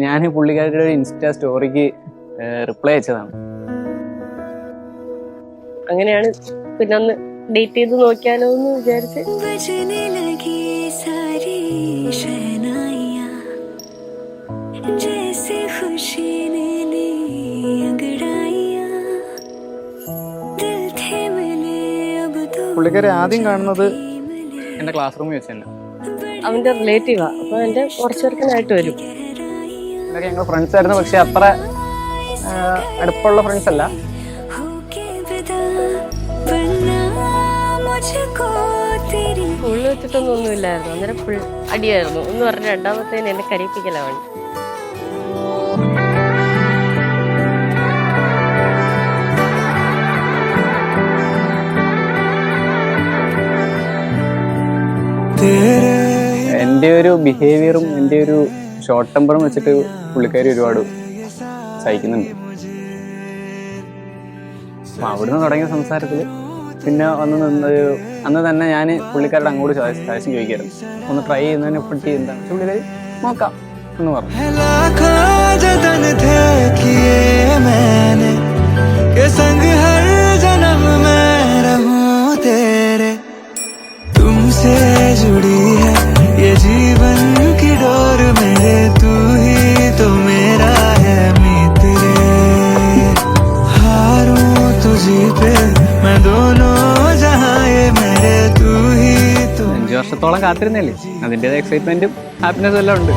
ഞാൻ പുള്ളിക്കാരുടെ ഒരു insta സ്റ്റോറിക്ക് reply അയച്ചതാണ്. അങ്ങനെയാണ് പിന്നെ ഒന്ന് ഡേറ്റ് ചെയ്ത് നോക്കിയാലോ എന്ന് വിചാരിച്ച്. പുള്ളിക്കാരെ ആദ്യം കാണുന്നത് എൻ്റെ ക്ലാസ് റൂമിൽ വെച്ച് തന്നെ. അവന്റെ റിലേറ്റീവാ, അപ്പൊ എന്റെ കുറച്ചെടുക്കാനായിട്ട് വരും. ഇതൊക്കെ ഞങ്ങൾ ഫ്രണ്ട്സ് ആയിരുന്നു, പക്ഷെ അത്ര അടുപ്പമുള്ള ഫ്രണ്ട്സ് അല്ല. ഫുള്ള് വെച്ചിട്ടൊന്നും ഇല്ലായിരുന്നു. അന്നേരം ഫുൾ അടിയായിരുന്നു എന്ന് പറഞ്ഞ രണ്ടാമത്തേന് എന്നെ കരയിപ്പിക്കലാണ്. എൻ്റെ ഒരു ബിഹേവിയറും എൻ്റെ ഒരു ഷോർട്ട് ടെമ്പറും വെച്ചിട്ട് പുള്ളിക്കാരി ഒരുപാട് സഹിക്കുന്നുണ്ട്. അപ്പം അവിടുന്ന് തുടങ്ങിയ സംസാരത്തിൽ പിന്നെ അന്ന് തന്നെ ഞാൻ പുള്ളിക്കാരുടെ അങ്ങോട്ട് സജഷൻ ചോദിക്കായിരുന്നു, ഒന്ന് ട്രൈ ചെയ്യുന്നതിനെ പറ്റി എന്താണ്. പക്ഷെ പുള്ളിക്കാരി നോക്കാം എന്ന് പറഞ്ഞു. जुड़ी है ये जीवन की डोर मेरे, तू ही तो मेरा है मित्र। हारूं तुझी पे मैं दोनों जहां, ये मेरे तू ही तो. 5 വർഷത്തോളം കാത്തിരുന്നല്ലേ, അതിൻ്റെതായ എക്സൈറ്റ്മെന്റും ഹാപ്പിനെസ്സും എല്ലാം ഉണ്ട്.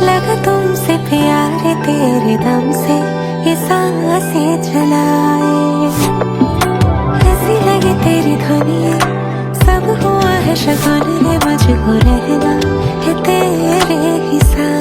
लगा तुमसे प्यारे, तेरे दम से ये सांसें चलाए, ऐसी लगी तेरी ध्वनि, सब हुआ है शगुन, मुझको रहना है तेरे ही साथ.